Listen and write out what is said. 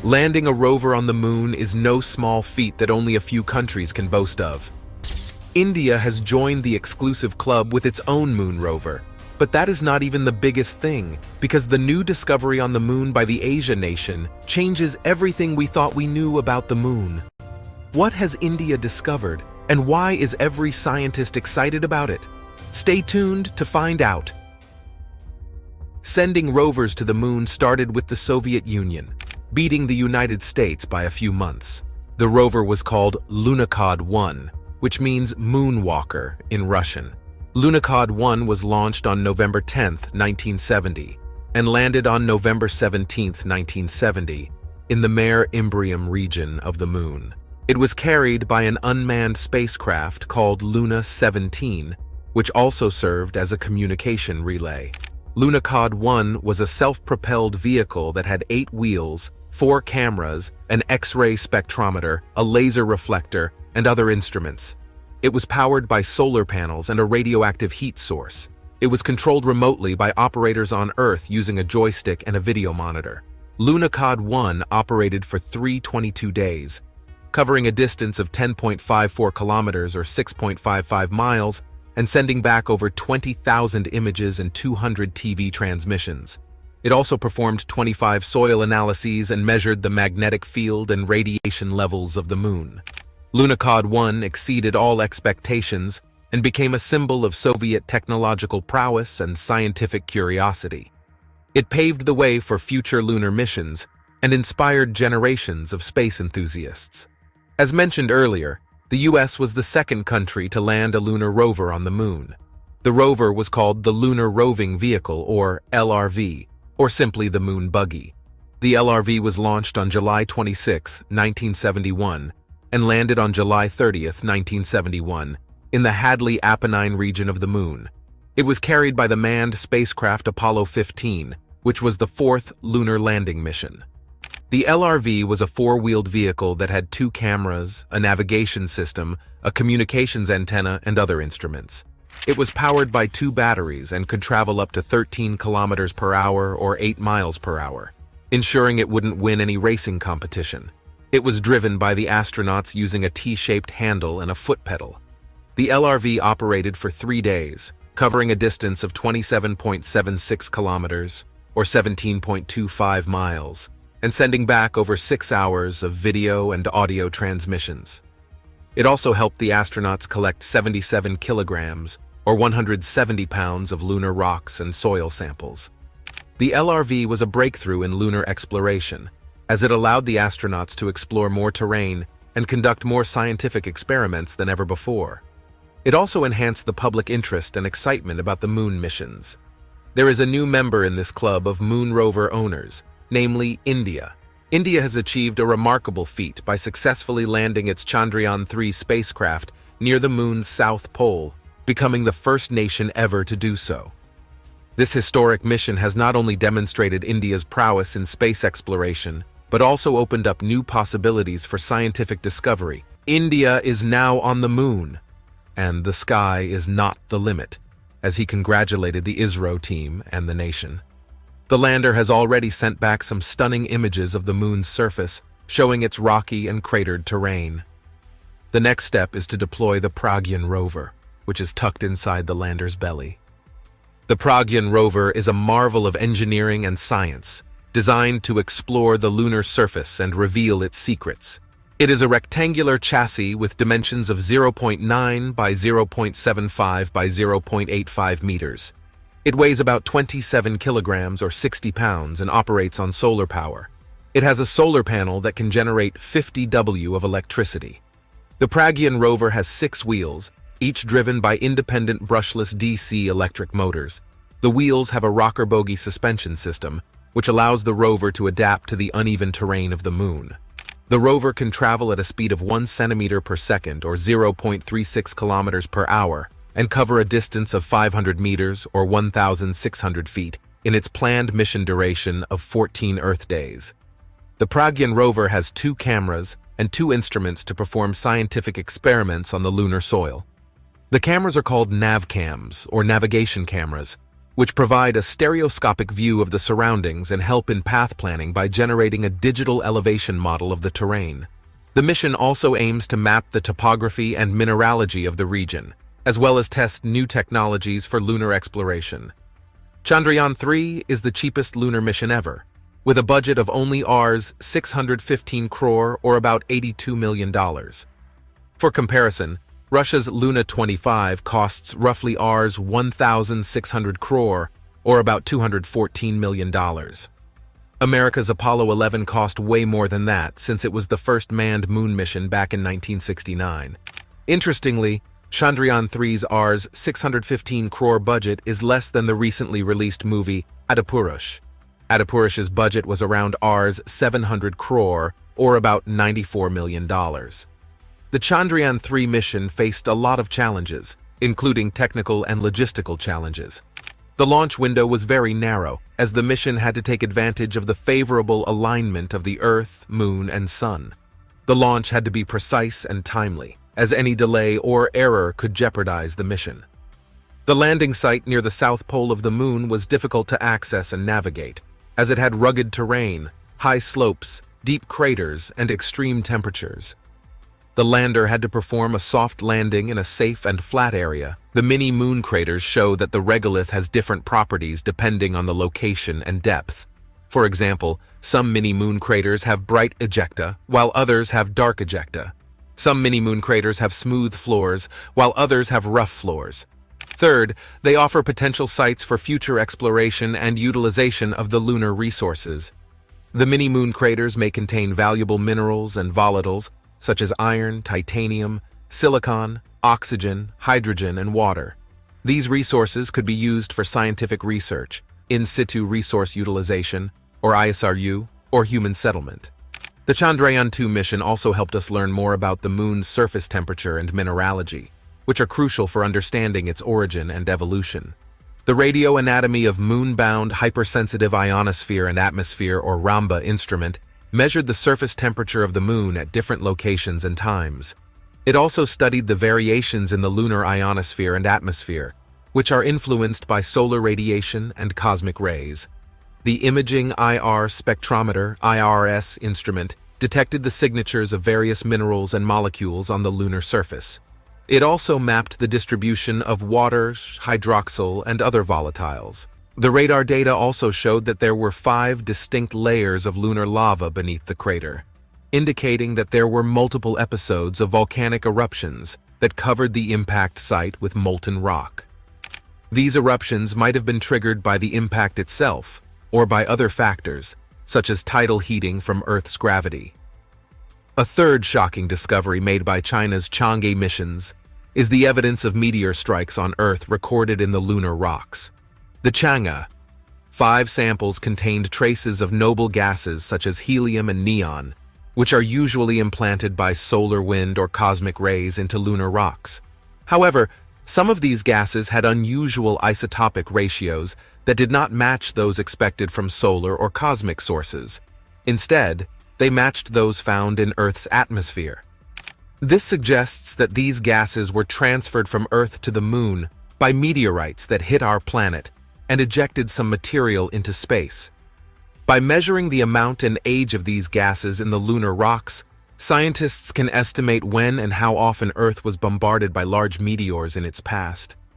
Landing a rover on the moon is no small feat that only a few countries can boast of. India has joined the exclusive club with its own moon rover, but that is not even the biggest thing, because the new discovery on the moon by the Asia nation changes everything we thought we knew about the moon. What has India discovered, and why is every scientist excited about it? Stay tuned to find out. Sending rovers to the moon started with the Soviet Union, beating the United States by a few months. The rover was called Lunokhod 1, which means moonwalker in Russian. Lunokhod 1 was launched on November 10, 1970, and landed on November 17, 1970, in the Mare Imbrium region of the moon. It was carried by an unmanned spacecraft called Luna 17, which also served as a communication relay. Lunokhod 1 was a self-propelled vehicle that had 8 wheels, 4 cameras, an X-ray spectrometer, a laser reflector, and other instruments. It was powered by solar panels and a radioactive heat source. It was controlled remotely by operators on Earth using a joystick and a video monitor. Lunokhod 1 operated for 322 days, covering a distance of 10.54 kilometers or 6.55 miles, and sending back over 20,000 images and 200 TV transmissions. It also performed 25 soil analyses and measured the magnetic field and radiation levels of the moon. Lunokhod 1 exceeded all expectations and became a symbol of Soviet technological prowess and scientific curiosity. It paved the way for future lunar missions and inspired generations of space enthusiasts. As mentioned earlier, the US was the second country to land a lunar rover on the moon. The rover was called the Lunar Roving Vehicle, or LRV, or simply the Moon Buggy. The LRV was launched on July 26, 1971, and landed on July 30, 1971, in the Hadley Apennine region of the moon. It was carried by the manned spacecraft Apollo 15, which was the 4th lunar landing mission. The LRV was a 4-wheeled vehicle that had 2 cameras, a navigation system, a communications antenna, and other instruments. It was powered by 2 batteries and could travel up to 13 kilometers per hour or 8 miles per hour, ensuring it wouldn't win any racing competition. It was driven by the astronauts using a T-shaped handle and a foot pedal. The LRV operated for 3 days, covering a distance of 27.76 kilometers or 17.25 miles, and sending back over 6 hours of video and audio transmissions. It also helped the astronauts collect 77 kilograms or 170 pounds of lunar rocks and soil samples. The LRV was a breakthrough in lunar exploration, as it allowed the astronauts to explore more terrain and conduct more scientific experiments than ever before. It also enhanced the public interest and excitement about the moon missions. There is a new member in this club of moon rover owners, namely India. India has achieved a remarkable feat by successfully landing its Chandrayaan 3 spacecraft near the moon's south pole, becoming the first nation ever to do so. This historic mission has not only demonstrated India's prowess in space exploration, but also opened up new possibilities for scientific discovery. India is now on the moon, and the sky is not the limit, as he congratulated the ISRO team and the nation. The lander has already sent back some stunning images of the moon's surface, showing its rocky and cratered terrain. The next step is to deploy the Pragyan rover, which is tucked inside the lander's belly. The Pragyan rover is a marvel of engineering and science, designed to explore the lunar surface and reveal its secrets. It is a rectangular chassis with dimensions of 0.9 by 0.75 by 0.85 meters. It weighs about 27 kilograms or 60 pounds and operates on solar power. It has a solar panel that can generate 50 W of electricity. The Pragyan rover has 6 wheels, each driven by independent brushless DC electric motors. The wheels have a rocker bogie suspension system, which allows the rover to adapt to the uneven terrain of the moon. The rover can travel at a speed of 1 centimeter per second or 0.36 kilometers per hour and cover a distance of 500 meters or 1,600 feet in its planned mission duration of 14 Earth days. The Pragyan rover has 2 cameras and 2 instruments to perform scientific experiments on the lunar soil. The cameras are called navcams, or navigation cameras, which provide a stereoscopic view of the surroundings and help in path planning by generating a digital elevation model of the terrain. The mission also aims to map the topography and mineralogy of the region, as well as test new technologies for lunar exploration. Chandrayaan 3 is the cheapest lunar mission ever, with a budget of only Rs 615 crore or about $82 million. For comparison, Russia's Luna 25 costs roughly Rs 1,600 crore or about $214 million. America's Apollo 11 cost way more than that since it was the first manned moon mission back in 1969. Interestingly, Chandrayaan 3's Rs 615 crore budget is less than the recently released movie Adipurush. Adipurush's budget was around Rs 700 crore or about $94 million. The Chandrayaan 3 mission faced a lot of challenges, including technical and logistical challenges. The launch window was very narrow, as the mission had to take advantage of the favorable alignment of the Earth, Moon, and Sun. The launch had to be precise and timely, as any delay or error could jeopardize the mission. The landing site near the south pole of the Moon was difficult to access and navigate, as it had rugged terrain, high slopes, deep craters, and extreme temperatures. The lander had to perform a soft landing in a safe and flat area. The mini moon craters show that the regolith has different properties depending on the location and depth. For example, some mini moon craters have bright ejecta, while others have dark ejecta. Some mini moon craters have smooth floors, while others have rough floors. Third, they offer potential sites for future exploration and utilization of the lunar resources. The mini moon craters may contain valuable minerals and volatiles, such as iron, titanium, silicon, oxygen, hydrogen, and water. These resources could be used for scientific research, in situ resource utilization, or ISRU, or human settlement. The Chandrayaan 2 mission also helped us learn more about the Moon's surface temperature and mineralogy, which are crucial for understanding its origin and evolution. The radio anatomy of moon-bound hypersensitive ionosphere and atmosphere, or RAMBA, instrument measured the surface temperature of the Moon at different locations and times. It also studied the variations in the lunar ionosphere and atmosphere, which are influenced by solar radiation and cosmic rays. The Imaging IR Spectrometer (IRS) instrument detected the signatures of various minerals and molecules on the lunar surface. It also mapped the distribution of water, hydroxyl, and other volatiles. The radar data also showed that there were 5 distinct layers of lunar lava beneath the crater, indicating that there were multiple episodes of volcanic eruptions that covered the impact site with molten rock. These eruptions might have been triggered by the impact itself, or by other factors, such as tidal heating from Earth's gravity. A third shocking discovery made by China's Chang'e missions is the evidence of meteor strikes on Earth recorded in the lunar rocks. The Chang'e 5 samples contained traces of noble gases such as helium and neon, which are usually implanted by solar wind or cosmic rays into lunar rocks. However, some of these gases had unusual isotopic ratios that did not match those expected from solar or cosmic sources. Instead, they matched those found in Earth's atmosphere. This suggests that these gases were transferred from Earth to the Moon by meteorites that hit our planet and ejected some material into space. By measuring the amount and age of these gases in the lunar rocks, scientists can estimate when and how often Earth was bombarded by large meteors in its past.